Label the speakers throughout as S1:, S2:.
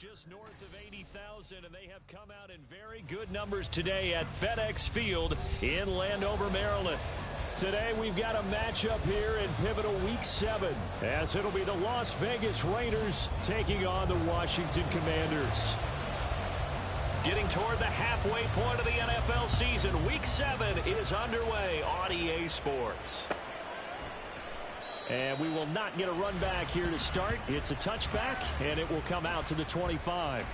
S1: just north of 80,000, and they have come out in very good numbers today at FedEx Field in Landover, Maryland. Today we've got a matchup here in pivotal Week 7, as it'll be the Las Vegas Raiders taking on the Washington Commanders. Getting toward the halfway point of the NFL season, Week 7 is underway on EA Sports. And we will not get a run back here to start. It's a touchback, and it will come out to the 25.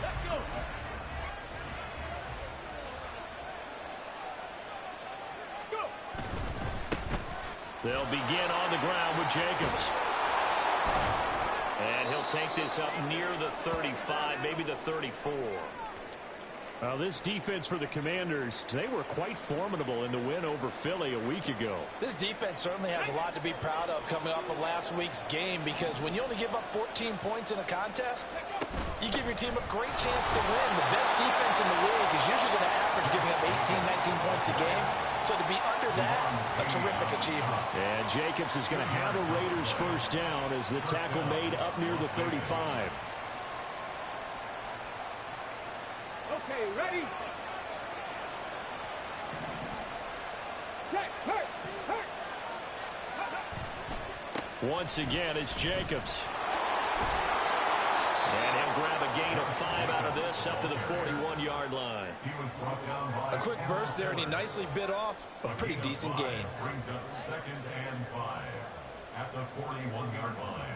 S1: Let's go. Let's go. They'll begin on the ground with Jacobs. And he'll take this up near the 35, maybe the 34. Well, this defense for the Commanders, they were quite formidable in the win over Philly a week ago.
S2: This defense certainly has a lot to be proud of coming off of last week's game, because when you only give up 14 points in a contest, you give your team a great chance to win. The best defense in the league is usually going to average giving up 18, 19 points a game. So to be under that, a terrific achievement.
S1: And Jacobs is going to have a Raiders first down as the tackle made up near the 35.
S3: Okay, ready? Check, hurt.
S1: Once again, it's Jacobs. And he'll grab a gain of 5 out of this up to the 41-yard line.
S2: A quick burst there, and he nicely bit off a pretty decent gain.
S4: Brings up 2nd and 5 at the 41-yard line.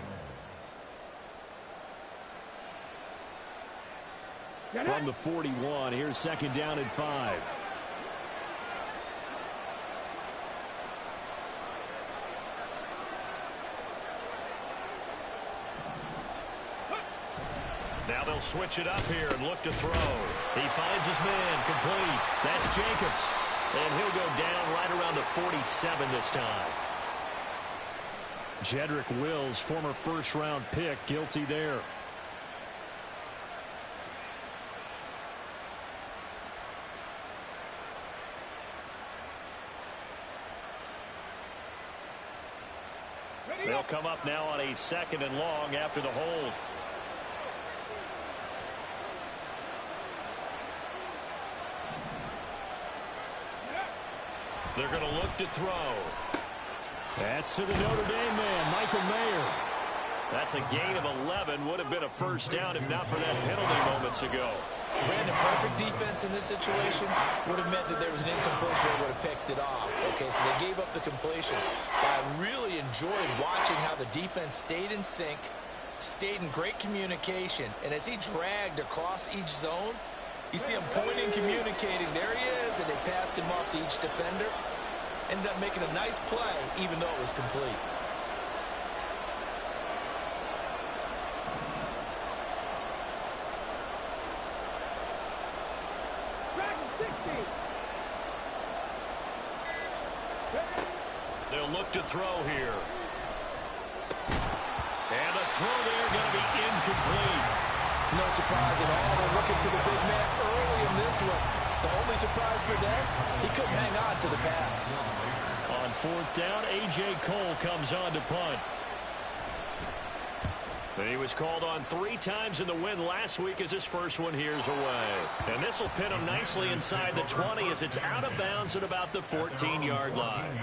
S1: From the 41, here's 2nd down and 5. Now they'll switch it up here and look to throw. He finds his man complete. That's Jacobs. And he'll go down right around the 47 this time. Jedrick Wills, former first-round pick, guilty there. They'll come up now on a 2nd and long after the hold. They're going to look to throw. That's to the Notre Dame man, Michael Mayer. That's a gain of 11. Would have been a first down if not for that penalty moments ago.
S2: Brandon, perfect defense in this situation would have meant that there was an incompletion. They would have picked it off. Okay, so they gave up the completion. But I really enjoyed watching how the defense stayed in sync, stayed in great communication, and as he dragged across each zone, you see him pointing, communicating. There he is, and they passed him off to each defender. Ended up making a nice play, even though it was complete.
S1: They'll look to throw here. And the throw there going to be incomplete.
S2: No surprise at all. They're looking for the big man early in this one. The only surprise for them, he couldn't hang on to the pass.
S1: On 4th down, A.J. Cole comes on to punt. He was called on 3 times in the win last week as his first one here's away. And this will pin him nicely inside the 20 as it's out of bounds at about the 14-yard line.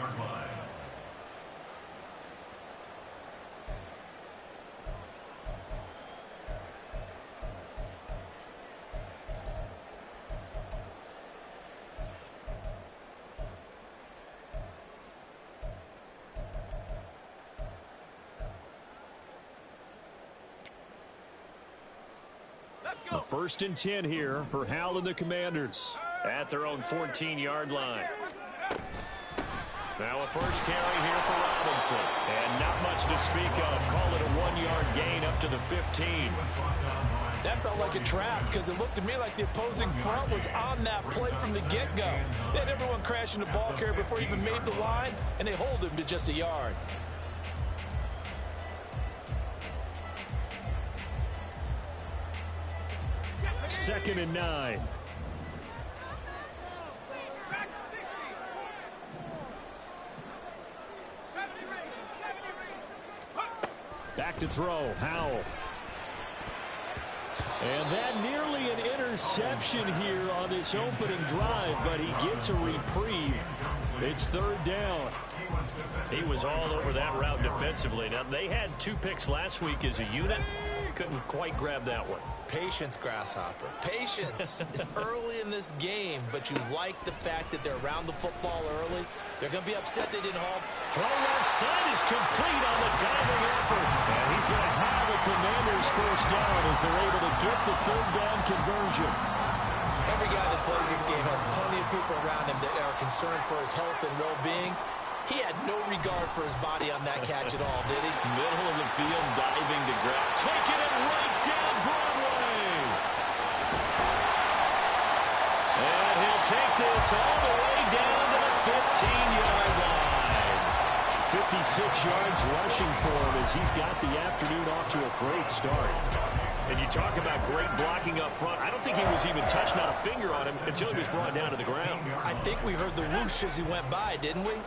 S1: A 1st and 10 here for Hal and the Commanders at their own 14-yard line. Now a first carry here for Robinson. And not much to speak of. Call it a 1-yard gain up to the 15.
S2: That felt like a trap because it looked to me like the opposing front was on that play from the get-go. They had everyone crashing the ball carrier before he even made the line, and they hold him to just a yard.
S1: Second and 9. Back to throw, Howell. And that nearly an interception here on this opening drive, but he gets a reprieve. It's third down.
S5: He was all over that route defensively. Now, they had 2 picks last week as a unit. Couldn't quite grab that one.
S2: Patience, Grasshopper. Patience. It's early in this game, but you like the fact that they're around the football early. They're going to be upset they didn't haul.
S1: Throw left side is complete on the diving effort. And he's going to have the Commanders first down as they're able to get the third down conversion.
S2: Every guy that plays this game has plenty of people around him that are concerned for his health and well-being. He had no regard for his body on that catch at all, did he?
S5: Middle of the field, diving to grab. Taking it right down Broadway.
S1: And he'll take this all the way down to the 15-yard line. 56 yards rushing for him as he's got the afternoon off to a great start.
S5: And you talk about great blocking up front. I don't think he was even touched, not a finger on him, until he was brought down to the ground.
S2: I think we heard the whoosh as he went by, didn't we?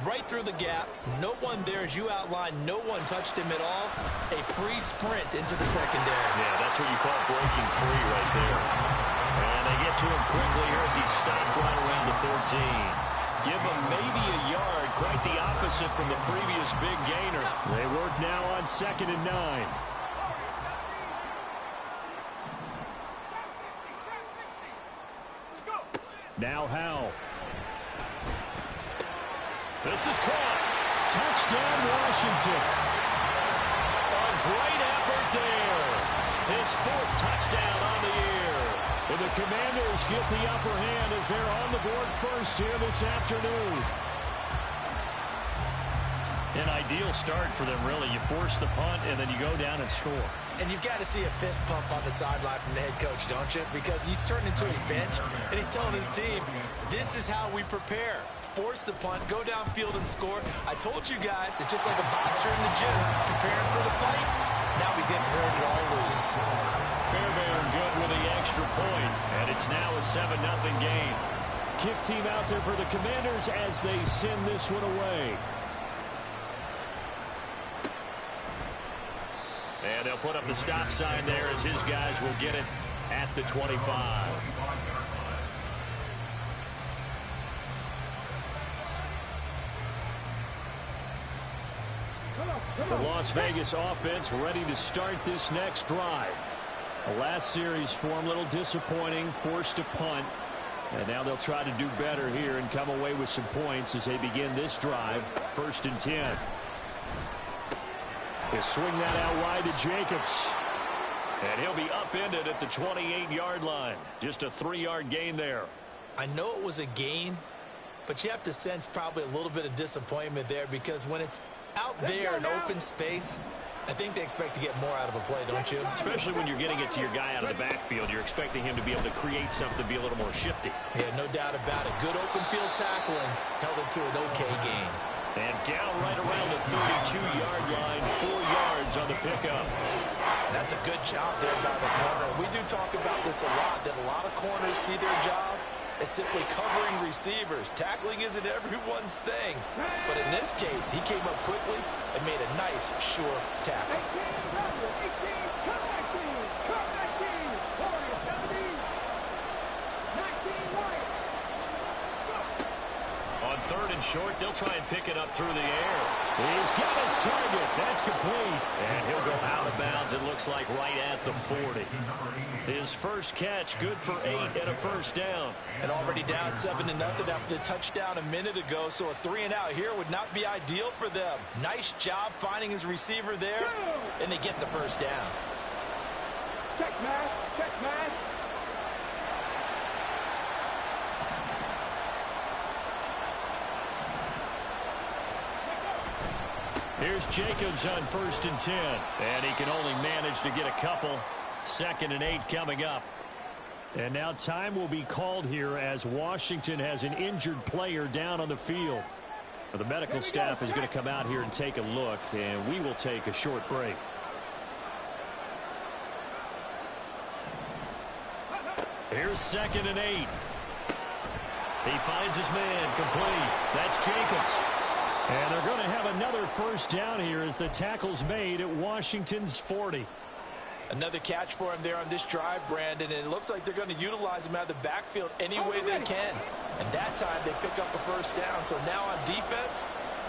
S2: Right through the gap. No one there, as you outlined. No one touched him at all. A free sprint into the secondary.
S5: Yeah, that's what you call breaking free right there. And they get to him quickly here as he stopped right around the 13.
S1: Give him maybe a yard. Quite the opposite from the previous big gainer. They work now on 2nd and 9. Now Howell. This is caught. Touchdown, Washington. A great effort there. His 4th touchdown on the year. And the Commanders get the upper hand as they're on the board first here this afternoon.
S5: An ideal start for them, really. You force the punt, and then you go down and score.
S2: And you've got to see a fist pump on the sideline from the head coach, don't you? Because he's turned into his bench, and he's telling his team, this is how we prepare. Force the punt, go downfield and score. I told you guys, it's just like a boxer in the gym, preparing for the fight. Now we get to turn it all loose.
S1: Fairbairn good with the extra point, and it's now a 7-0 game. Kick team out there for the Commanders as they send this one away. And they'll put up the stop sign there as his guys will get it at the 25. The Las Vegas offense ready to start this next drive. The last series for them a little disappointing, forced a punt. And now they'll try to do better here and come away with some points as they begin this drive. 1st and 10. He'll swing that out wide to Jacobs. And he'll be upended at the 28-yard line. Just a 3-yard gain there.
S2: I know it was a gain, but you have to sense probably a little bit of disappointment there because when it's out there in open space, I think they expect to get more out of a play, don't you?
S5: Especially when you're getting it to your guy out of the backfield. You're expecting him to be able to create something, be a little more shifty.
S2: Yeah, no doubt about it. Good open field tackling held it to an okay gain.
S1: And down right around the 32-yard line, 4 yards on the pickup.
S2: That's a good job there by the corner. We do talk about this a lot, that a lot of corners see their job as simply covering receivers. Tackling isn't everyone's thing. But in this case, he came up quickly and made a nice, sure tackle.
S1: On 3rd and short, they'll try and pick it up through the air. He's got his target. That's complete. And he'll go out of bounds, it looks like, right at the 40. His first catch, good for 8 and a first down.
S2: And already down 7-0 after the touchdown a minute ago, so a 3 and out here would not be ideal for them. Nice job finding his receiver there, and they get the first down.
S3: Check, man. Check, man.
S1: Here's Jacobs on 1st and 10. And he can only manage to get a couple. 2nd and 8 coming up. And now time will be called here as Washington has an injured player down on the field. The medical staff is going to come out here and take a look, and we will take a short break. Here's 2nd and 8. He finds his man complete. That's Jacobs. And they're going to have another first down here as the tackle's made at Washington's 40.
S2: Another catch for him there on this drive, Brandon, and it looks like they're going to utilize him out of the backfield any way they can. And that time they pick up a first down. So now on defense,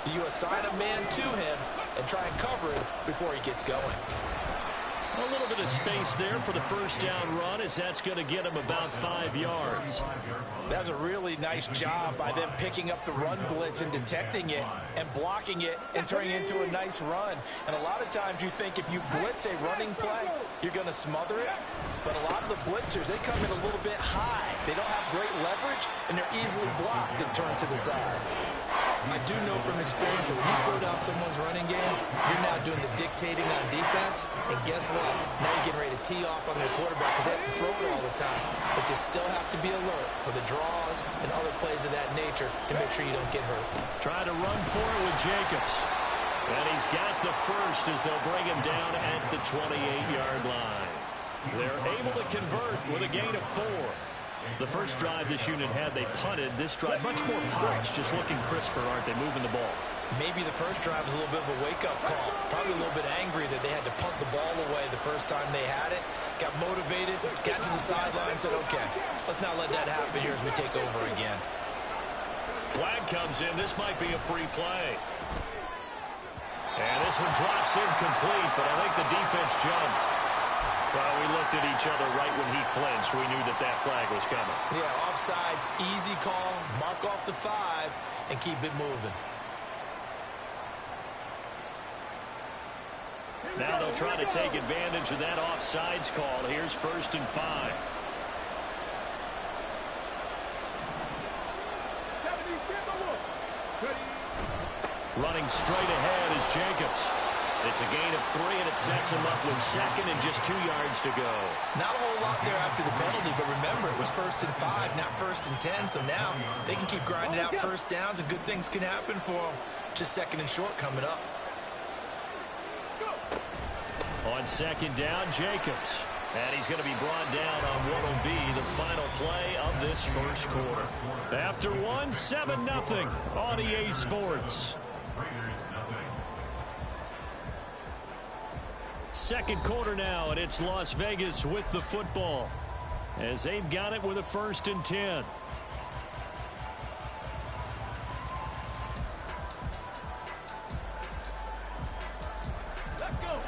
S2: do you assign a man to him and try and cover him before he gets going?
S1: A little bit of space there for the first down run, as that's going to get him about 5 yards.
S2: That's a really nice job by them picking up the run blitz and detecting it and blocking it and turning it into a nice run. And a lot of times you think if you blitz a running play, you're going to smother it. But a lot of the blitzers, they come in a little bit high. They don't have great leverage, and they're easily blocked and turned to the side. I do know from experience that when you slow down someone's running game, you're now doing the dictating on defense. And guess what? Now you're getting ready to tee off on their quarterback because they have to throw it all the time. But you still have to be alert for the draws and other plays of that nature to make sure you don't get hurt.
S1: Try to run for it with Jacobs. And he's got the first as they'll bring him down at the 28-yard line. They're able to convert with a gain of 4. The first drive this unit had, they punted. This drive, much more polished, just looking crisper, aren't they, moving the ball?
S2: Maybe the first drive was a little bit of a wake-up call. Probably a little bit angry that they had to punt the ball away the first time they had it. Got motivated, got to the sideline, said, okay, let's not let that happen here as we take over again.
S1: Flag comes in. This might be a free play. And this one drops incomplete, but I think the defense jumped. Well, we looked at each other right when he flinched. We knew that that flag was coming.
S2: Yeah, offsides, easy call, mark off the 5, and keep it moving.
S1: Now they'll try to take advantage of that offsides call. Here's 1st and 5. Running straight ahead is Jacobs. It's a gain of 3, and it sets him up with 2nd and just 2 yards to go.
S2: Not a whole lot there after the penalty, but remember, it was 1st and 5, not 1st and 10, so now they can keep grinding out first downs, and good things can happen for them. Just 2nd and short coming up.
S1: On 2nd down, Jacobs. And he's going to be brought down on what will be the final play of this first quarter. After 1, 7-0 on EA Sports. Second quarter now, and it's Las Vegas with the football as they've got it with a 1st and 10.
S3: Let's go.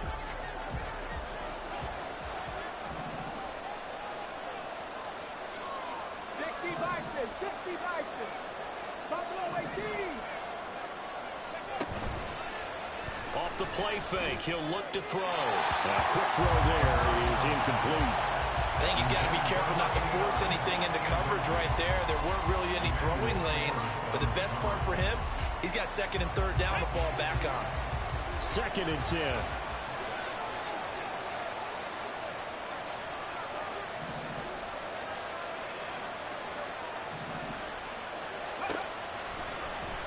S1: Off the play fake, he'll look to throw. A quick throw there is incomplete.
S2: I think he's got to be careful not to force anything into coverage right there. There weren't really any throwing lanes, but the best part for him, he's got 2nd and 3rd down to fall back on.
S1: 2nd and 10.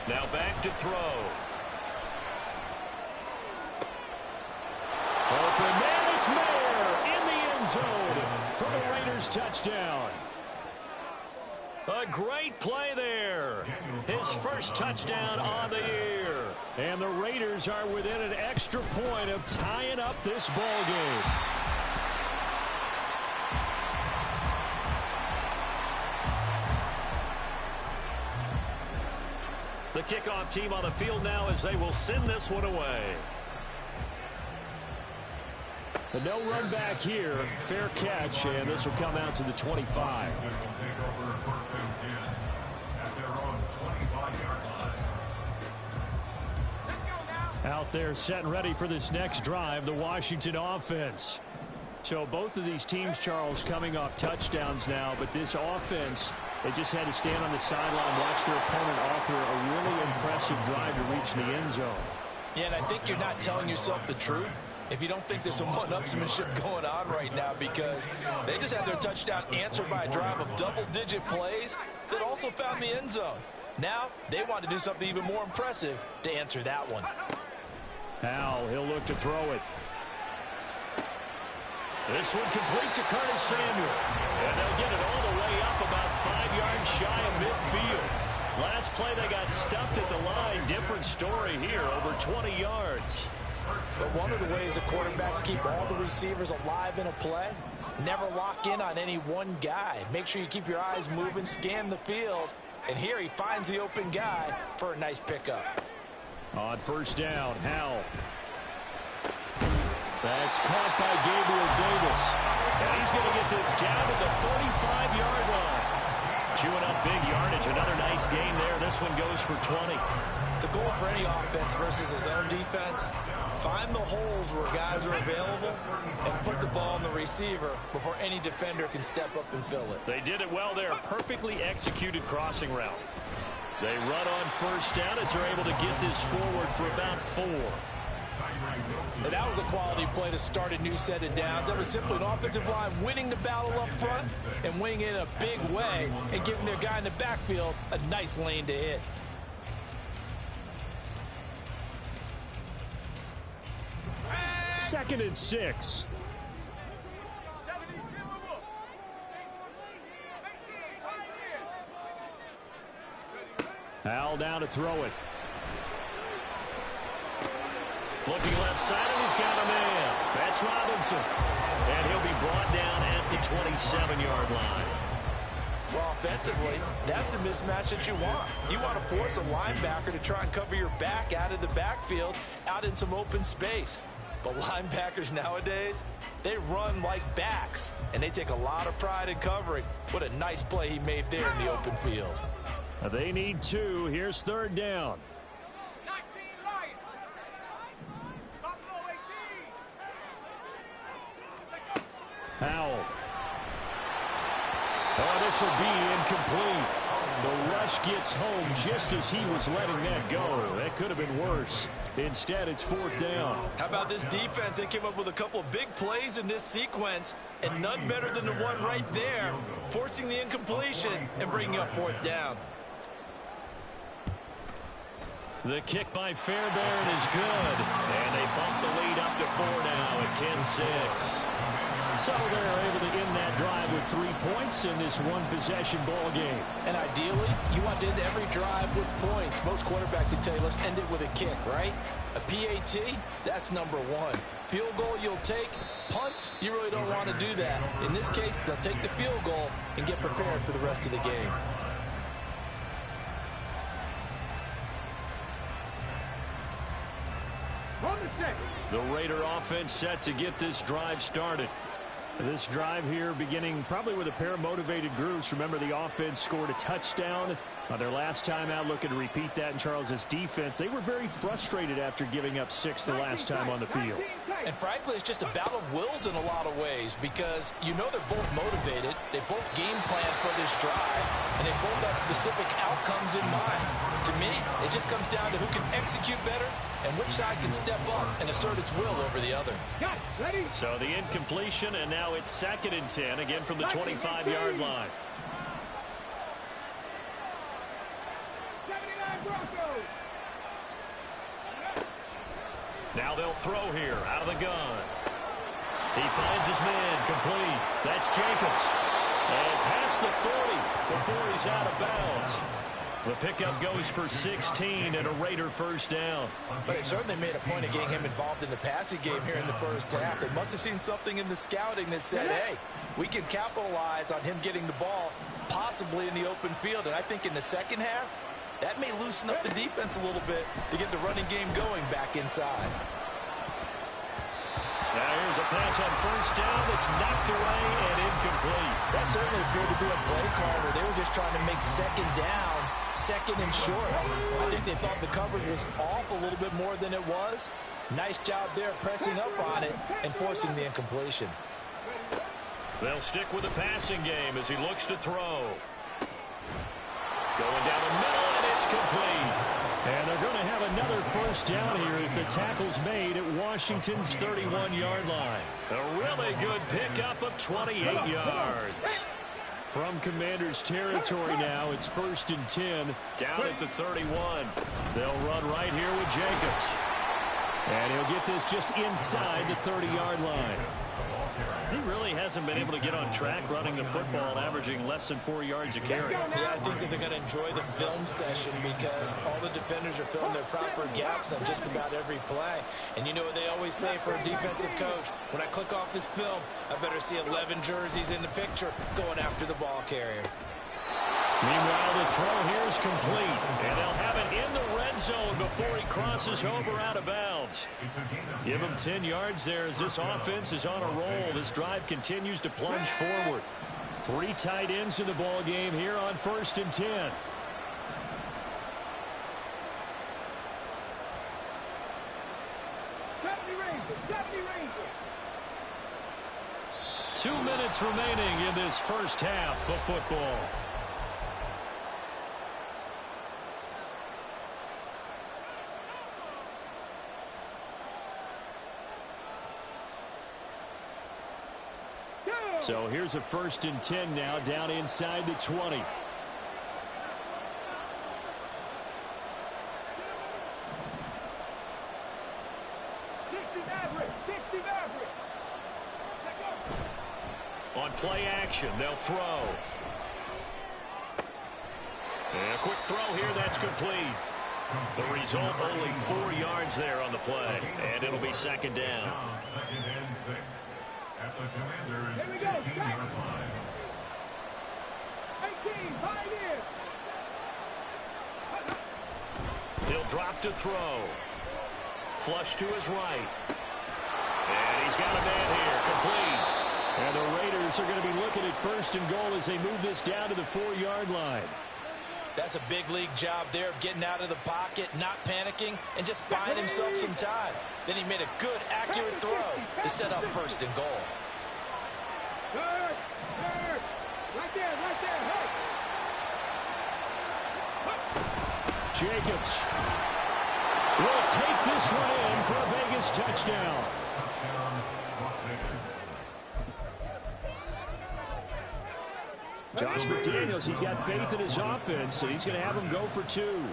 S1: Now back to throw. Open man, it's Mayer in the end zone for the Raiders touchdown. A great play there. His first touchdown on the year. And the Raiders are within an extra point of tying up this ball game. The kickoff team on the field now as they will send this one away. But no run back here. Fair catch, and this will come out to the 25. Out there set and ready for this next drive, the Washington offense. So both of these teams, Charles, coming off touchdowns now, but this offense, they just had to stand on the sideline, watch their opponent author a really impressive drive to reach the end zone.
S2: Yeah, and I think you're not telling yourself the truth if you don't think there's some one-upsmanship going on right now, because they just had their touchdown answered by a drive of double-digit plays that also found the end zone. Now they want to do something even more impressive to answer that one.
S1: Now he'll look to throw it. This one complete to Curtis Samuel. And they'll get it all the way up about 5 yards shy of midfield. Last play, they got stuffed at the line. Different story here, over 20 yards.
S2: But one of the ways the quarterbacks keep all the receivers alive in a play, never lock in on any one guy. Make sure you keep your eyes moving, scan the field, and here he finds the open guy for a nice pickup.
S1: On first down, Howell. That's caught by Gabriel Davis. And he's going to get this down to the 35-yard line. Chewing up big yardage. Another nice gain there. This one goes for 20.
S2: The goal for any offense versus his own defense, find the holes where guys are available and put the ball in the receiver before any defender can step up and fill it.
S1: They did it well there. Perfectly executed crossing route. They run on first down as they're able to get this forward for about 4.
S2: And that was a quality play to start a new set of downs. That was simply an offensive line winning the battle up front and winning it in a big way and giving their guy in the backfield a nice lane to hit.
S1: Second and 6. Howell down to throw it. Looking left side, and he's got a man. That's Robinson. And he'll be brought down at the 27-yard line.
S2: Well, offensively, that's the mismatch that you want. You want to force a linebacker to try and cover your back out of the backfield, out in some open space. But linebackers nowadays, they run like backs, and they take a lot of pride in covering. What a nice play he made there in the open field.
S1: They need 2. Here's third down. Howell. Oh, this will be incomplete. The rush gets home just as he was letting that go. That could have been worse. Instead, it's fourth down.
S2: How about this defense? They came up with a couple of big plays in this sequence, and none better than the one right there, forcing the incompletion and bringing up fourth down.
S1: The kick by Fairbairn is good. And they bump the lead up to 4 now at 10-6. So they're able to end that drive with 3 points in this one-possession ball game.
S2: And ideally, you want to end every drive with points. Most quarterbacks would tell you, let's end it with a kick, right? A PAT, that's number 1. Field goal you'll take. Punts, you really don't want to do that. In this case, they'll take the field goal and get prepared for the rest of the game.
S1: The Raider offense set to get this drive started. This drive here beginning probably with a pair of motivated groups. Remember, the offense scored a touchdown on their last time out. Looking to repeat that in Charles's defense. They were very frustrated after giving up 6 the last time on the field.
S2: And frankly, it's just a battle of wills in a lot of ways because you know they're both motivated. They both game plan for this drive, and they both have specific outcomes in mind. To me, it just comes down to who can execute better and which side can step up and assert its will over the other.
S1: So the incompletion, and now it's 2nd and 10, again from the 25-yard line. Now they'll throw here out of the gun. He finds his man complete. That's Jacobs. And past the 40 before he's out of bounds. The pickup goes for 16 and a Raider first down.
S2: But they certainly made a point of getting him involved in the passing game here in the first half. They must have seen something in the scouting that said, hey, we can capitalize on him getting the ball possibly in the open field. And I think in the second half, that may loosen up the defense a little bit to get the running game going back inside.
S1: Now here's a pass on first down that's knocked away and incomplete.
S2: That certainly appeared to be a play call where they were just trying to make second down, second and short. I think they thought the coverage was off a little bit more than it was. Nice job there pressing up on it and forcing the incompletion.
S1: They'll stick with the passing game as he looks to throw. Going down the middle, and it's complete. And they're going to have another first down here as the tackle's made at Washington's 31-yard line. A really good pickup of 28 yards. From Commanders territory now, it's 1st and 10, down at the 31. They'll run right here with Jacobs. And he'll get this just inside the 30-yard line.
S5: He really hasn't been able to get on track running the football, averaging less than 4 yards a carry.
S2: Yeah, I think that they're going to enjoy the film session because all the defenders are filling their proper gaps on just about every play. And you know what they always say for a defensive coach? When I click off this film, I better see 11 jerseys in the picture going after the ball carrier.
S1: Meanwhile, the throw here is complete, and they'll have it in the red zone before he crosses over out of bounds. Give him 10 yards there as this offense is on a roll. This drive continues to plunge forward. 3 tight ends in the ball game here on 1st and 10. Two minutes remaining in this first half of football. So here's a 1st and 10 now, down inside the 20. On play action, they'll throw. And a quick throw here, that's complete. The result, only 4 yards there on the play. And it'll be 2nd down.
S4: 2nd and 6. At the Commander's 15-yard line.
S3: 18, right in.
S1: He'll drop to throw. Flush to his right. And he's got a man here, complete. And the Raiders are going to be looking at 1st and goal as they move this down to the 4-yard line.
S2: That's a big league job there of getting out of the pocket, not panicking, and just buying himself some time. Then he made a good, accurate throw to set up 1st and goal.
S3: Right there, hey.
S1: Jacobs will take this one in for a Vegas touchdown.
S4: Touchdown, Las Vegas.
S1: Josh McDaniels, he's got faith in his offense, so he's going to have him go for 2.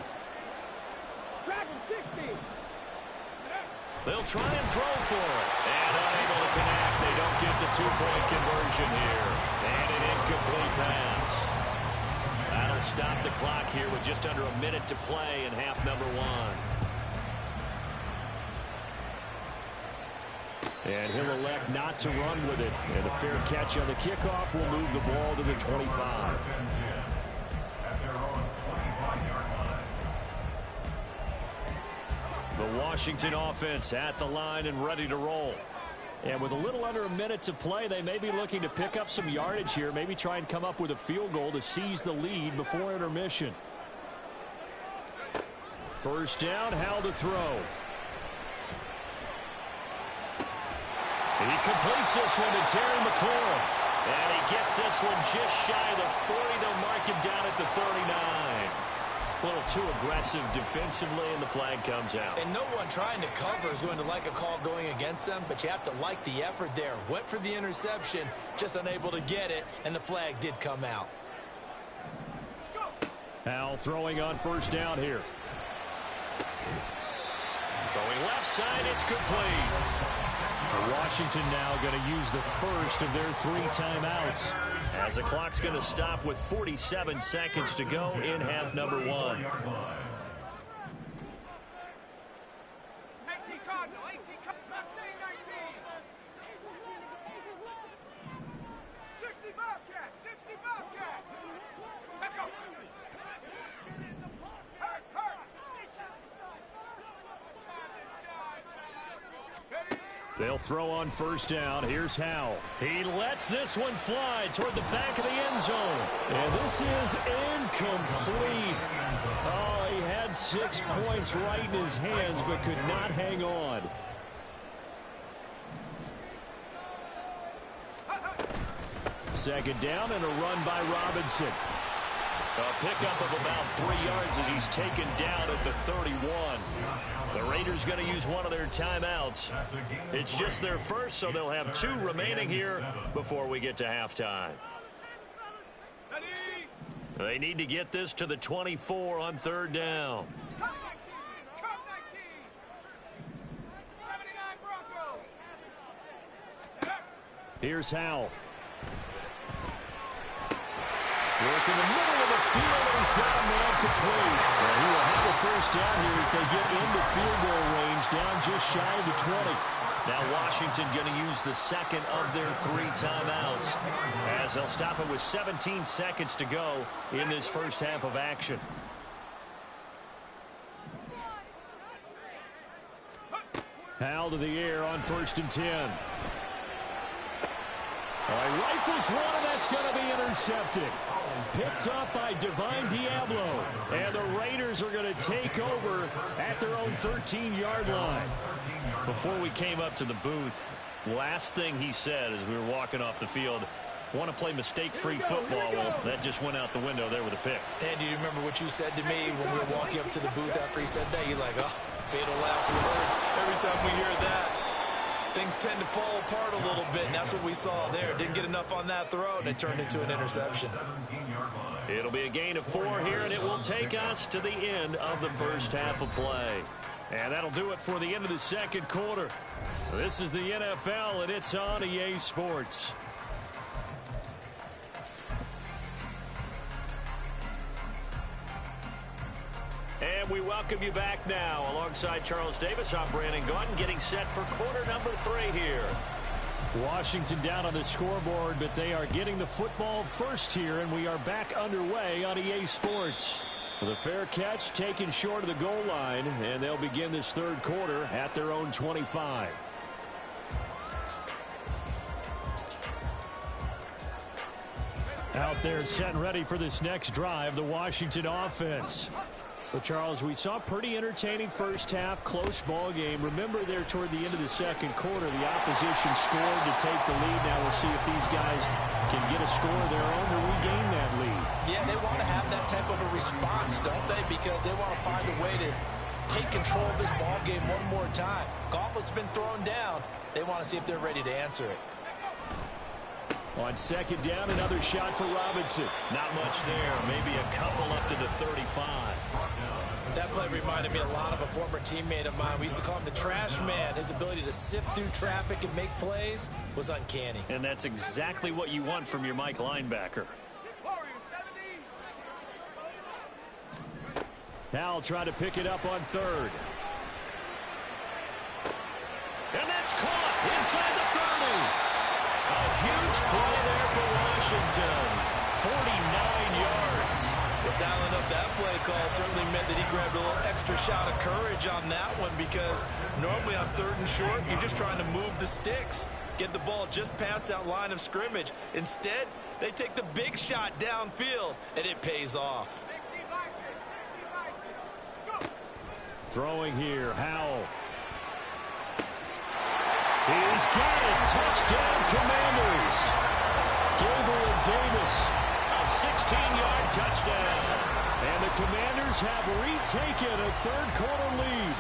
S1: They'll try and throw for it. And unable to connect. They don't get the 2-point conversion here. And an incomplete pass. That'll stop the clock here with just under a minute to play in half number 1. And he'll elect not to run with it. And a fair catch on the kickoff will move the ball to the 25.
S4: At their own 25-yard line.
S1: The Washington offense at the line and ready to roll. And with a little under a minute to play, they may be looking to pick up some yardage here. Maybe try and come up with a field goal to seize the lead before intermission. 1st down, Howell to throw. He completes this one to Terry McLaurin. And he gets this one just shy of the 40. They'll mark him down at the 39. A little too aggressive defensively, and the flag comes out.
S2: And no one trying to cover is going to like a call going against them, but you have to like the effort there. Went for the interception, just unable to get it, and the flag did come out.
S1: Howell throwing on 1st down here. Throwing left side, it's complete. Washington now going to use the first of their 3 timeouts, as the clock's going to stop with 47 seconds to go in half number 1.
S3: 18 Cardinal, 18 Mustang 19. 60 Bobcat, 60 Bobcat. Let's go.
S1: They'll throw on 1st down. Here's Howell. He lets this one fly toward the back of the end zone. And this is incomplete. Oh, he had 6 points right in his hands, but could not hang on. Second down and a run by Robinson. A pickup of about 3 yards as he's taken down at the 31. The Raiders going to use one of their timeouts. It's just their first, so they'll have 2 remaining here before we get to halftime. They need to get this to the 24 on 3rd down. Here's Howell. Work in the middle of the field, and he's got a man complete. Well, he will have a first down here as they get into field goal range, down just shy of the 20. Now Washington going to use the second of their 3 timeouts, as they'll stop it with 17 seconds to go in this first half of action. Howell to the air on 1st and 10. He rifles one, and that's going to be intercepted. Picked up by Divine Diablo. And the Raiders are going to take over at their own 13-yard line. Before we came up to the booth, last thing he said as we were walking off the field, want to play mistake-free football. Well, that just went out the window there with a pick.
S2: And do you remember what you said to me when we were walking up to the booth after he said that? You're like, oh, fatal last words. Every time we hear that, things tend to fall apart a little bit, and that's what we saw there. Didn't get enough on that throw, and it turned into an interception.
S1: It'll be a gain of 4 here, and it will take us to the end of the first half of play. And that'll do it for the end of the second quarter. This is the NFL, and it's on EA Sports. And we welcome you back now. Alongside Charles Davis, I'm Brandon Gunn, getting set for quarter number 3 here. Washington down on the scoreboard, but they are getting the football first here, and we are back underway on EA Sports. The fair catch taken short of the goal line, and they'll begin this third quarter at their own 25. Out there set and ready for this next drive, the Washington offense. Well, Charles, we saw a pretty entertaining first half, close ball game. Remember there toward the end of the second quarter, the opposition scored to take the lead. Now we'll see if these guys can get a score of their own to regain that lead.
S2: Yeah, they want to have that type of a response, don't they? Because they want to find a way to take control of this ball game one more time. Gauntlet's been thrown down. They want to see if they're ready to answer it.
S1: On second down, another shot for Robinson. Not much there. Maybe a couple up to the 35.
S2: That play reminded me a lot of a former teammate of mine. We used to call him the trash man. His ability to sift through traffic and make plays was uncanny.
S1: And that's exactly what you want from your Mike linebacker. Howell trying to pick it up on 3rd. And that's caught inside the 30. A huge play there for Washington. 49 yards.
S2: But dialing up that play call certainly meant that he grabbed a little extra shot of courage on that one, because normally on 3rd and short, you're just trying to move the sticks, get the ball just past that line of scrimmage. Instead, they take the big shot downfield, and it pays off.
S1: Throwing here, Howell. He's got it. Touchdown, Commanders. Gabriel Davis, a 16-yard touchdown. And the Commanders have retaken a third quarter lead.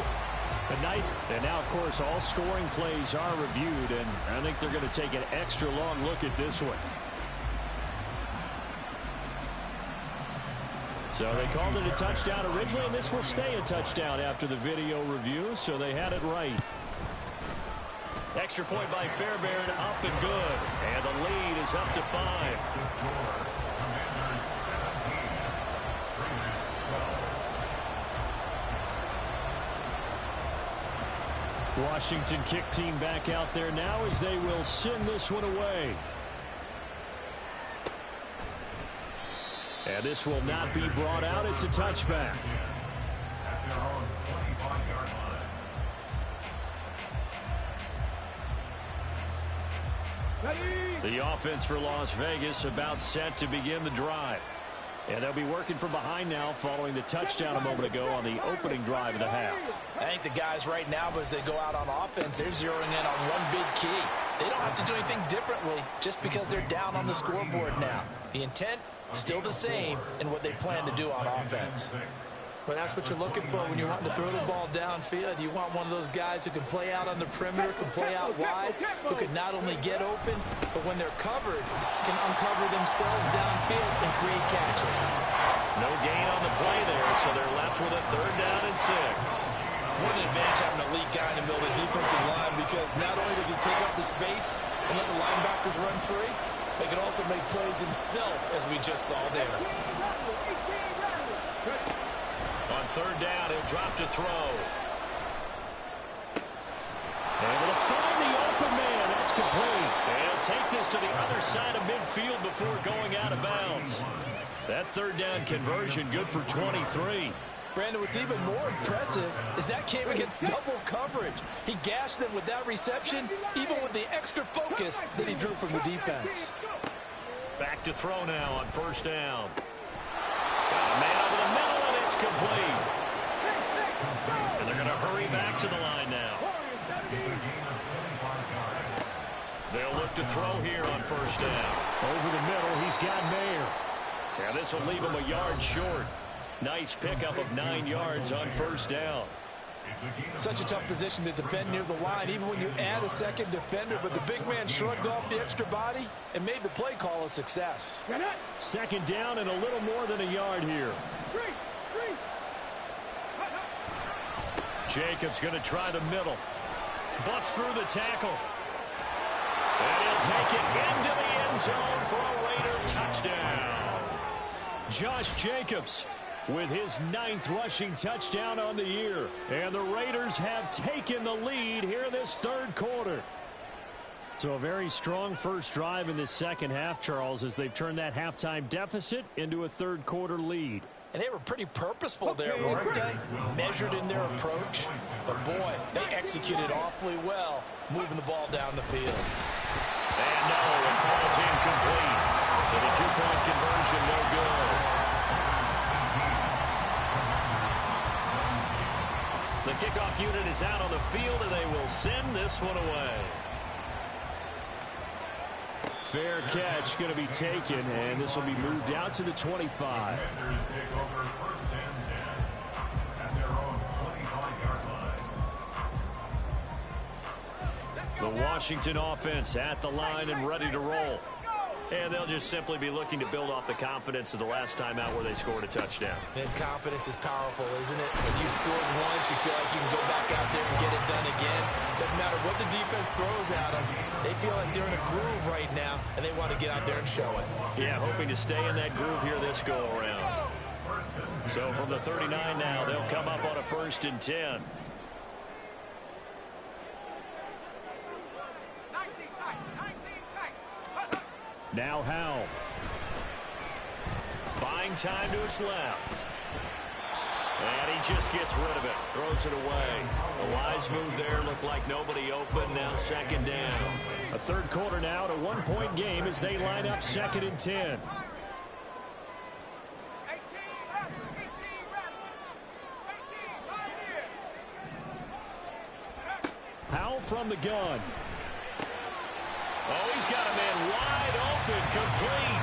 S1: And now, of course, all scoring plays are reviewed, and I think they're going to take an extra long look at this one. So they called it a touchdown originally, and this will stay a touchdown after the video review, so they had it right. Extra point by Fairbairn, up and good. And the lead is up to 5. Washington kick team back out there now as they will send this one away. And this will not be brought out. It's a touchback. The offense for Las Vegas about set to begin the drive. And they'll be working from behind now following the touchdown a moment ago on the opening drive of the half.
S2: I think the guys right now, as they go out on offense, they're zeroing in on one big key. They don't have to do anything differently just because they're down on the scoreboard now. The intent, still the same in what they plan to do on offense. Well, that's what you're looking for when you're wanting to throw the ball downfield. You want one of those guys who can play out on the perimeter, can play out wide, who can not only get open, but when they're covered, can uncover themselves downfield and create catches.
S1: No gain on the play there, so they're left with a 3rd down and 6.
S2: What an advantage having an elite guy in the middle of the defensive line, because not only does he take up the space and let the linebackers run free, he can also make plays himself, as we just saw there.
S1: On third down, he'll drop to throw. Able to find the open man. That's complete. And he'll take this to the other side of midfield before going out of bounds. That third down conversion good for 23.
S6: Brandon, what's even more impressive is that came against double coverage. He gashed them with that reception, even with the extra focus that he drew from the defense.
S1: Back to throw now on first down. Got a man over the middle, and it's complete. And they're going to hurry back to the line now. They'll look to throw here on first down. Over the middle, he's got Mayer. Yeah, this will leave him a yard short. Nice pickup of 9 yards on first down.
S6: Such a tough position to defend near the line, even when you add a second defender, but the big man shrugged off the extra body and made the play call a success.
S1: Second down and a little more than a yard here. Jacobs going to try the middle. Busts through the tackle. And he'll take it into the end zone for a Raider touchdown. Josh Jacobs with his 9th rushing touchdown on the year. And the Raiders have taken the lead here in this third quarter. So a very strong first drive in this second half, Charles, as they've turned that halftime deficit into a third quarter lead.
S6: And they were pretty purposeful there, weren't they? Measured in their approach. But, boy, they executed awfully well, moving the ball down the field.
S1: And no, it falls incomplete. So the two-point conversion, no good. The kickoff unit is out on the field, and they will send this one away. Fair catch going to be taken, and this will be moved out to the 25. The Washington offense at the line and ready to roll. And they'll just simply be looking to build off the confidence of the last time out where they scored a touchdown.
S2: And confidence is powerful, isn't it? When you scored once, you feel like you can go back out there and get it done again. Doesn't matter what the defense throws at them. They feel like they're in a groove right now, and they want to get out there and show it.
S1: Yeah, hoping to stay in that groove here this go-around. So from the 39 now, they'll come up on a 1st and 10. Now Howell. Buying time to his left. And he just gets rid of it. Throws it away. A wise move there. Looked like nobody open. Now second down. A third quarter now at a one-point game as they line up 2nd and 10. Howell from the gun. Oh, he's got a man wide open, complete.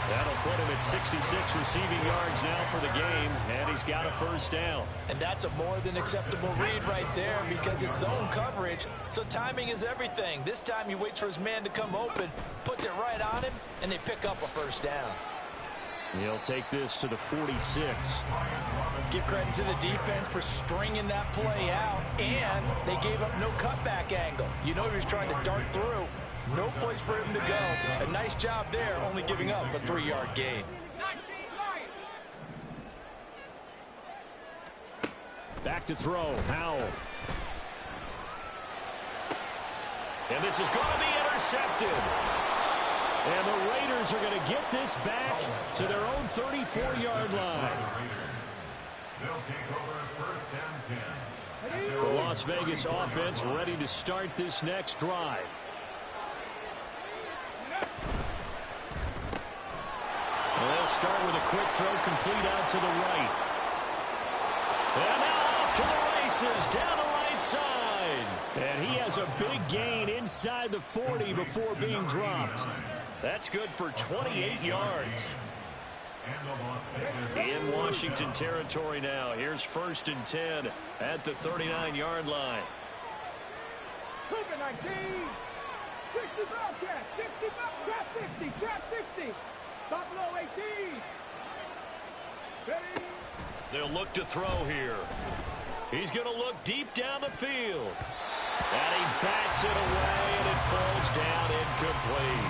S1: That'll put him at 66 receiving yards now for the game, and he's got a first down.
S6: And that's a more than acceptable read right there because it's zone coverage, so timing is everything. This time he waits for his man to come open, puts it right on him, and they pick up a first down.
S1: He'll take this to the 46.
S6: Give credit to the defense for stringing that play out, and they gave up no cutback angle. You know he was trying to dart through. No place for him to go. A nice job there, only giving up a 3-yard gain.
S1: Back to throw, Howell. And this is going to be intercepted. And the Raiders are going to get this back to their own 34-yard line. The Las Vegas offense ready to start this next drive. Well, they'll start with a quick throw complete out to the right. And now off to the races down the right side. And he has a big gain inside the 40 before being dropped. That's good for 28 yards. In Washington territory now. Here's 1st and 10 at the 39-yard line.
S3: 19. 60 Bobcat. 60 Bobcat. 60. Trap 60. Buffalo 18. Steady.
S1: They'll look to throw here. He's going to look deep down the field. And he bats it away, and it falls down incomplete.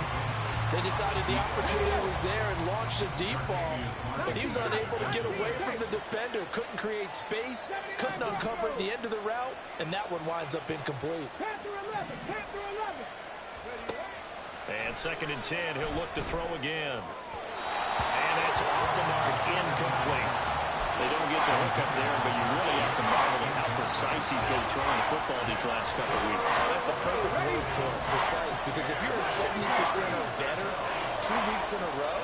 S6: They decided the opportunity was there and launched a deep ball, but he was unable to get away from the defender. Couldn't create space, couldn't uncover the end of the route, and that one winds up incomplete.
S1: And 2nd and 10, he'll look to throw again. And that's off the mark, incomplete. They don't get the hook up there, but you really have to marvel at how precise he's been throwing the football these last couple of weeks.
S2: That's a perfect word for it, precise, because if you're at 70% or better 2 weeks in a row,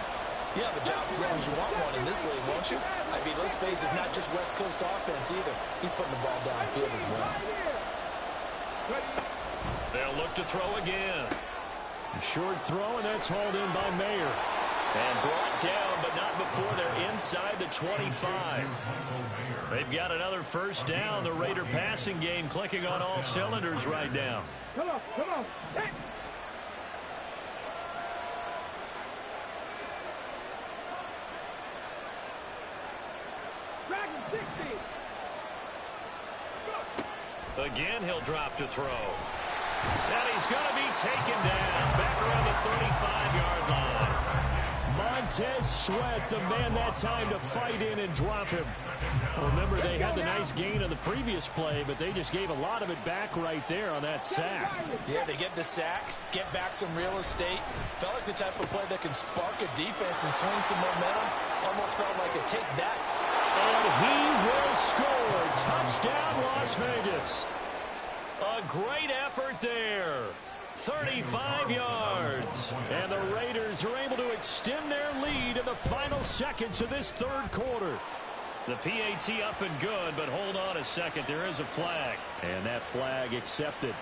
S2: you have a job as long as you want one in this league, won't you? I mean, let's face it, it's not just West Coast offense either. He's putting the ball downfield as well.
S1: They'll look to throw again. A short throw, and that's hauled in by Mayer. And brought down, but not before they're inside the 25. They've got another first down. The Raider passing game clicking on all cylinders right now.
S3: Come on, come on. Hey. Dragon 60.
S1: Again, he'll drop to throw. And he's going to be taken down back around the 35-yard line. Montez Sweat, the man that time to fight in and drop him. Remember, they had the nice gain on the previous play, but they just gave a lot of it back right there on that sack.
S6: Yeah, they get the sack, get back some real estate. Felt like the type of play that can spark a defense and swing some momentum. Almost felt like a take that.
S1: And he will score. Touchdown, Las Vegas. A great effort there. 35 yards. And the Raiders are able to extend their lead in the final seconds of this third quarter. The PAT up and good, but hold on a second. There is a flag. And that flag accepted.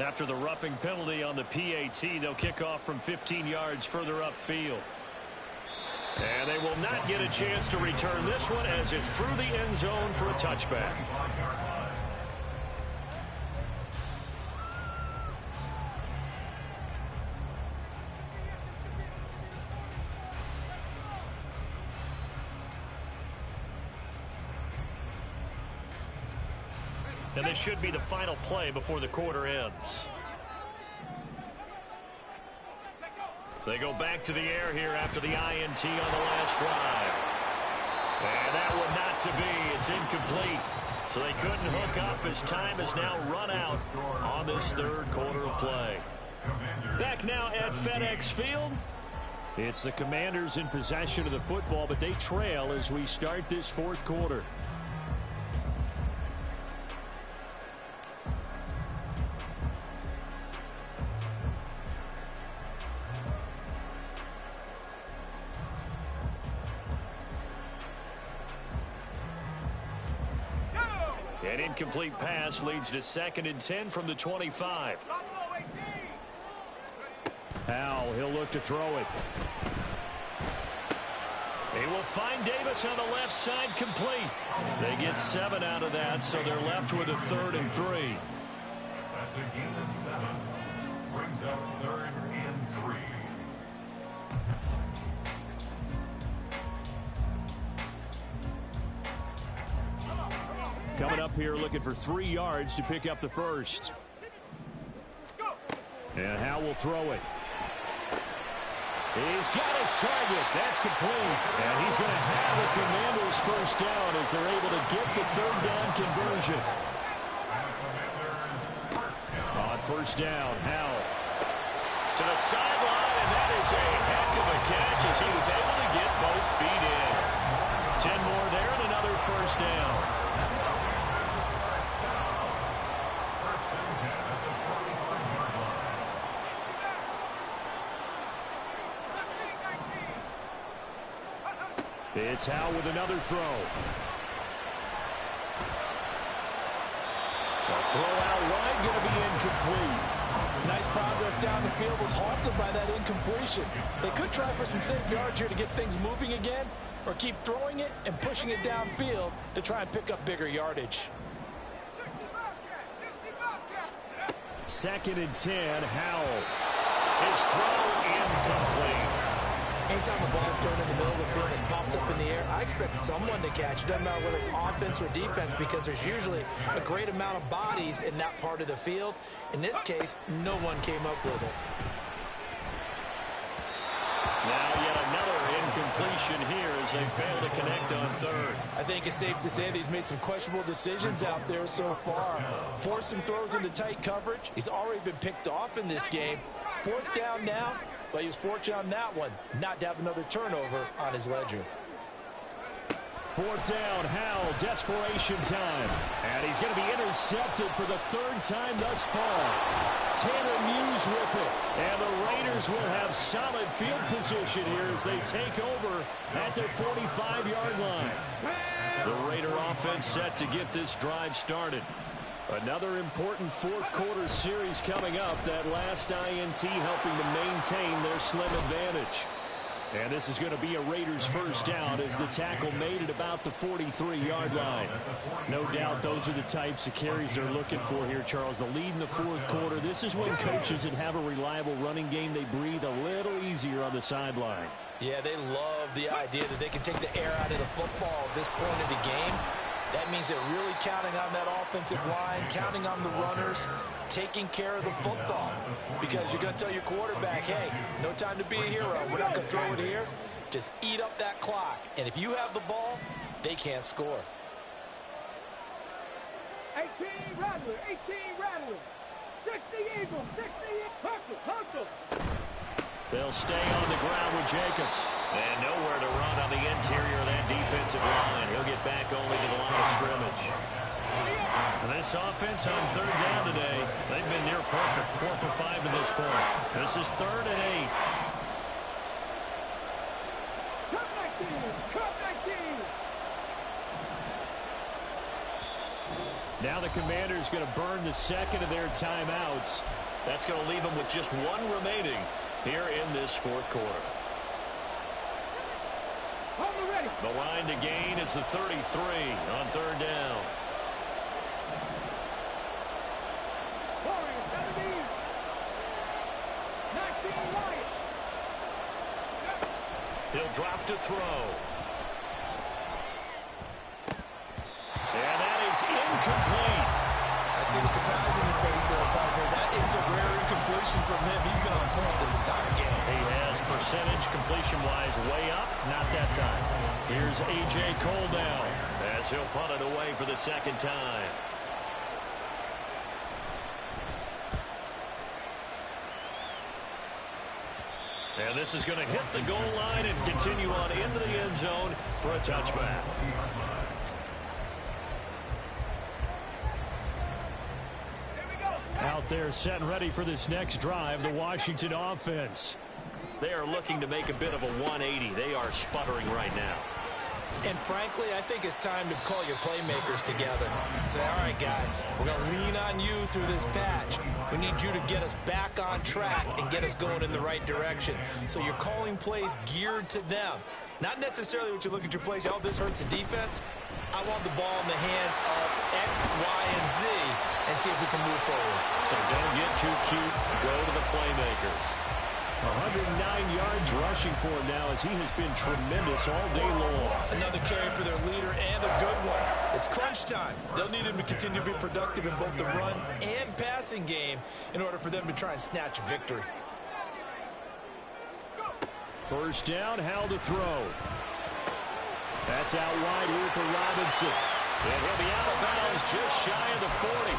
S1: After the roughing penalty on the PAT, they'll kick off from 15 yards further upfield. And they will not get a chance to return this one as it's through the end zone for a touchback. And this should be the final play before the quarter ends. They go back to the air here after the INT on the last drive. And that one not to be. It's incomplete. So they couldn't hook up as time has now run out on this third quarter of play. Back now at FedEx Field. It's the Commanders in possession of the football, but they trail as we start this fourth quarter. An incomplete pass leads to 2nd and 10 from the 25. Howell, he'll look to throw it. He will find Davis on the left side, complete. They get 7 out of that, so they're left with a 3rd and 3.
S4: That's a gain of 7. Brings up 3rd and 3.
S1: Coming up here looking for 3 yards to pick up the first. And Howell will throw it. He's got his target. That's complete. And he's going to have the Commanders first down as they're able to get the 3rd down conversion. On first down, Howell to the sideline, and that is a heck of a catch as he was able to get both feet in. 10 more there and another first down. It's Howell with another throw. The throw out wide going to be incomplete.
S6: Nice progress down the field was halted by that incompletion. They could try for some safe yards here to get things moving again, or keep throwing it and pushing it downfield to try and pick up bigger yardage.
S1: 2nd and 10, Howell. His throw incomplete.
S2: Anytime the ball's thrown in the middle of the field and it's popped up in the air, I expect someone to catch. Doesn't matter whether it's offense or defense, because there's usually a great amount of bodies in that part of the field. In this case, no one came up with it.
S5: Now yet another incompletion here as they fail to connect on 3rd.
S6: I think it's safe to say that he's made some questionable decisions out there so far. Forced some throws into tight coverage. He's already been picked off in this game. 4th down now, but he was fortunate on that one not to have another turnover on his ledger.
S1: 4th down, Howell, desperation time. And he's going to be intercepted for the 3rd time thus far. Tanner Muse with it. And the Raiders will have solid field position here as they take over at their 45-yard line. The Raider offense set to get this drive started. Another important 4th quarter series coming up. That last INT helping to maintain their slim advantage. And this is going to be a Raiders first down as the tackle made it about the 43-yard line. No doubt those are the types of carries they're looking for here, Charles. The lead in the 4th quarter. This is when coaches that have a reliable running game, they breathe a little easier on the sideline.
S6: Yeah, they love the idea that they can take the air out of the football at this point of the game. That means they're really counting on that offensive line, counting on the runners, taking care of the football. Because you're going to tell your quarterback, hey, no time to be a hero. We're not going to throw it here. Just eat up that clock. And if you have the ball, they can't score.
S3: 18 Rattler, 18 Rattler. 60 Eagles, 60 Hustle.
S5: They'll stay on the ground with Jacobs. And nowhere to run on the interior of that defensive line. He'll get back only to the line of scrimmage. And this offense on 3rd down today, they've been near perfect. 4 for 5 to this point. This is 3rd and 8.
S3: Cut back team, cut back team.
S1: Now the Commanders going to burn the 2nd of their timeouts.
S5: That's going to leave them with just 1 remaining here in this 4th quarter. The line to gain is the 33 on 3rd down. He'll drop to throw. And that is incomplete.
S2: I see the surprise in your face there, partner. That is a rare incompletion from him. He's been on point this entire game.
S5: He has percentage completion-wise way up. Not that time. Here's A.J. Cole now as he'll punt it away for the 2nd time. And this is going to hit the goal line and continue on into the end zone for a touchback.
S1: Out there set and ready for this next drive, the Washington offense.
S5: They are looking to make a bit of a 180. They are sputtering right now.
S2: And frankly, I think it's time to call your playmakers together and say, all right, guys, we're going to lean on you through this patch. We need you to get us back on track and get us going in the right direction. So you're calling plays geared to them. Not necessarily what you look at your plays, oh, this hurts the defense. I want the ball in the hands of X, Y, and Z and see if we can move forward.
S5: So don't get too cute. Go to the playmakers.
S1: 109 yards rushing for him now as he has been tremendous all day long.
S2: Another carry for their leader and a good one. It's crunch time. They'll need him to continue to be productive in both the run and passing game in order for them to try and snatch a victory.
S1: 1st down, Howell to throw. That's out wide here for Robinson.
S5: And he'll be out of bounds just shy of the 40.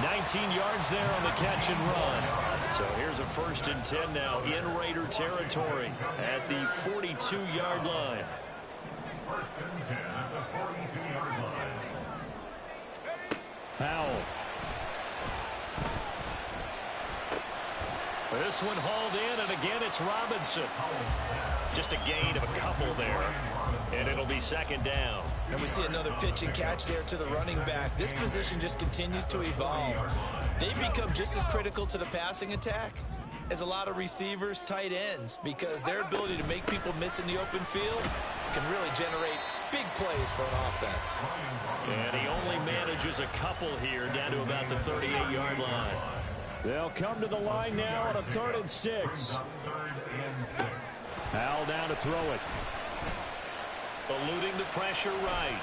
S1: 19 yards there on the catch and run.
S5: So here's a 1st and 10 now in Raider territory at the 42-yard line.
S4: 1st and 10 at the 42-yard line.
S1: Howell. This one hauled in, and again it's Robinson.
S5: Just a gain of a couple there, and it'll be 2nd down.
S2: And we see another pitch and catch there to the running back. This position just continues to evolve. They become just as critical to the passing attack is a lot of receivers, tight ends, because their ability to make people miss in the open field can really generate big plays for an offense.
S5: And he only manages a couple here down to about the 38-yard line.
S1: They'll come to the line now on a 3rd and 6. Howell down to throw it.
S5: Eluding the pressure right.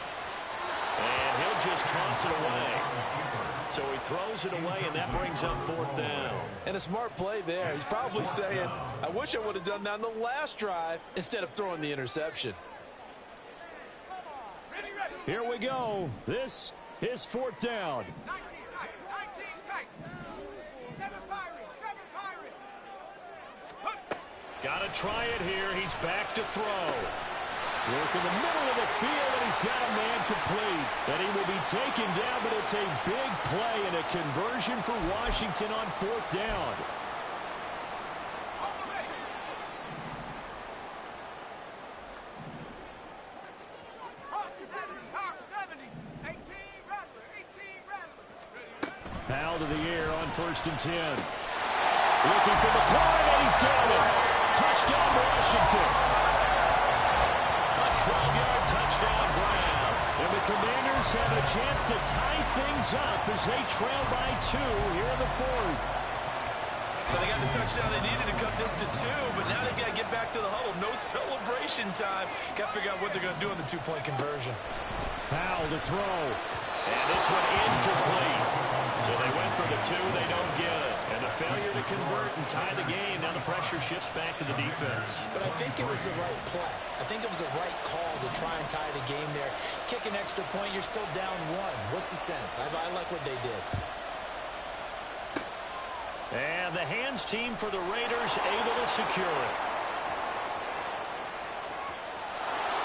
S5: And he'll just toss it away. So he throws it away, and that brings up 4th down.
S6: And a smart play there. He's probably saying, I wish I would have done that on the last drive instead of throwing the interception.
S1: Here we go. This is 4th down.
S3: 19 tight. 7 Pirates.
S5: Got to try it here. He's back to throw.
S1: Work in the middle of the field, and he's got a man complete. And he will be taken down, but it's a big play and a conversion for Washington on 4th down. Howell to the air on 1st and 10. Looking for McLaurin, and he's got it. Touchdown, Washington.
S5: A 12-yard touchdown Brown.
S1: And the Commanders have a chance to tie things up as they trail by 2 here in the 4th.
S2: So they got the touchdown they needed to cut this to 2, but now they've got to get back to the huddle. No celebration time. Got to figure out what they're going to do on the 2-point conversion.
S1: Howell to throw.
S5: And this one incomplete. So they went for the 2, they don't get it. And the failure to convert and tie the game. Now the pressure shifts back to the defense.
S2: But I think it was the right play. I think it was the right call to try and tie the game there. Kick an extra point, you're still down 1. What's the sense? I like what they did.
S5: And the hands team for the Raiders able to secure it.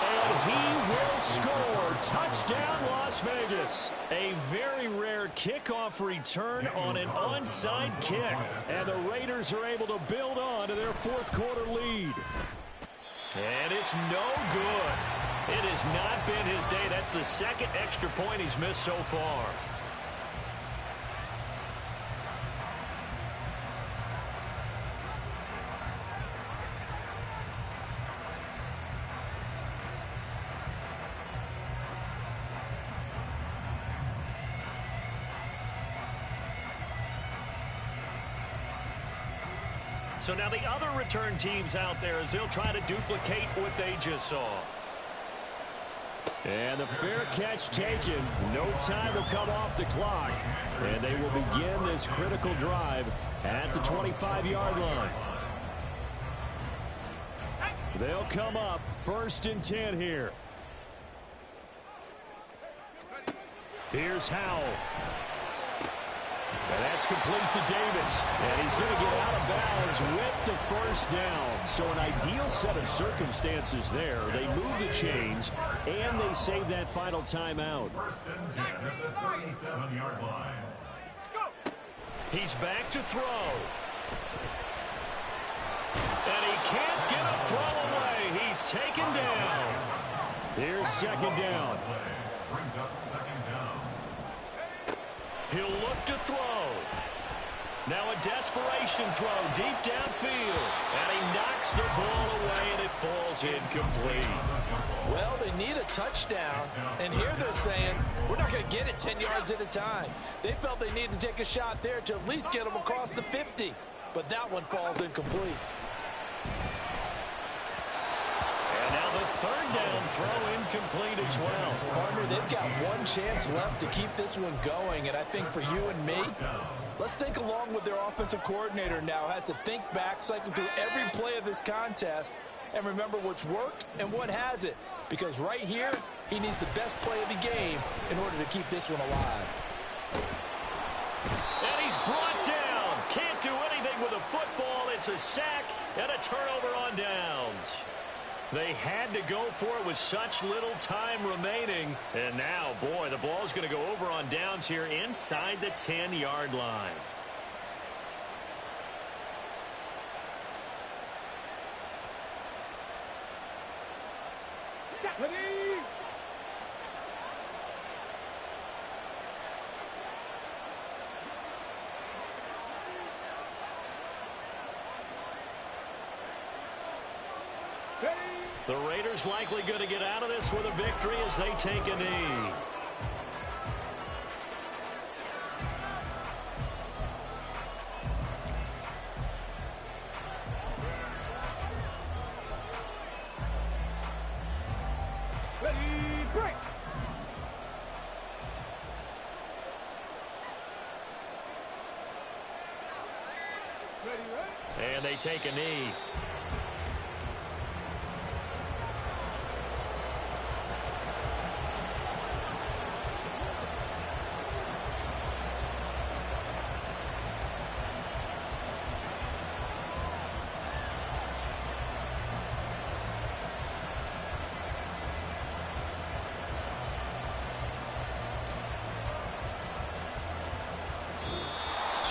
S1: And he will score. Touchdown, Las Vegas. A very rare kickoff return on an onside kick. And the Raiders are able to build on to their 4th quarter lead.
S5: And it's no good. It has not been his day. That's the 2nd extra point he's missed so far. So now the other return teams out there as they'll try to duplicate what they just saw.
S1: And the fair catch taken. No time will come off the clock. And they will begin this critical drive at the 25-yard line. They'll come up 1st and 10 here. Here's Howell. And that's complete to Davis. And he's going to get out of bounds with the 1st down. So an ideal set of circumstances there. They move the chains, and they save that final timeout.
S4: 1st and 10 at the 37-yard line.
S5: He's back to throw. And he can't get a throw away. He's taken down.
S1: Here's 2nd down.
S4: Brings up 2nd down.
S5: He'll look to throw. Now a desperation throw deep downfield. And he knocks the ball away, and it falls incomplete.
S6: Well, they need a touchdown, and here they're saying, we're not going to get it 10 yards at a time. They felt they needed to take a shot there to at least get them across the 50, but that one falls incomplete.
S5: And now the 3rd down throw incomplete as well.
S6: Partner, they've got one chance left to keep this one going, and I think for you and me, let's think along with their offensive coordinator now has to think back, cycle through every play of this contest, and remember what's worked and what hasn't. Because right here, he needs the best play of the game in order to keep this one alive.
S5: And he's brought down. Can't do anything with a football. It's a sack and a turnover on downs. They had to go for it with such little time remaining. And now, boy, the ball's going to go over on downs here inside the 10-yard line.
S1: The Raiders likely going to get out of this with a victory as they take a knee.
S3: Ready, break. Ready, right?
S1: And they take a knee.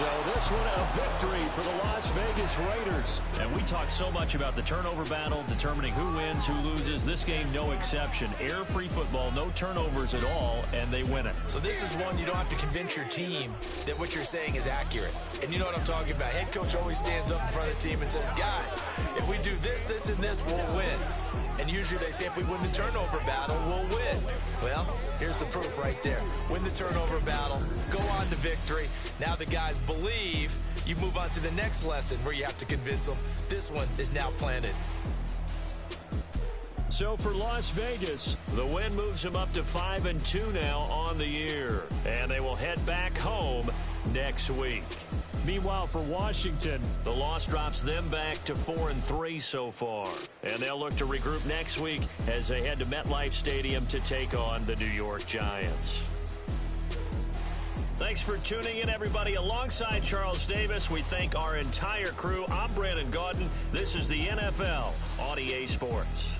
S1: So this one a victory for the Las Vegas Raiders. And we talk so much about the turnover battle, determining who wins, who loses. This game, no exception. Error-free football, no turnovers at all, and they win it.
S2: So this is one you don't have to convince your team that what you're saying is accurate. And you know what I'm talking about. Head coach always stands up in front of the team and says, guys, if we do this, this, and this, we'll win. And usually they say if we win the turnover battle, we'll win. Well, here's the proof right there. Win the turnover battle, go on to victory. Now the guys believe. You move on to the next lesson where you have to convince them. This one is now planted.
S1: So for Las Vegas, the win moves them up to 5-2 now on the year. And they will head back home next week. Meanwhile, for Washington, the loss drops them back to 4-3 so far. And they'll look to regroup next week as they head to MetLife Stadium to take on the New York Giants. Thanks for tuning in, everybody. Alongside Charles Davis, we thank our entire crew. I'm Brandon Gaudin. This is the NFL on EA Sports.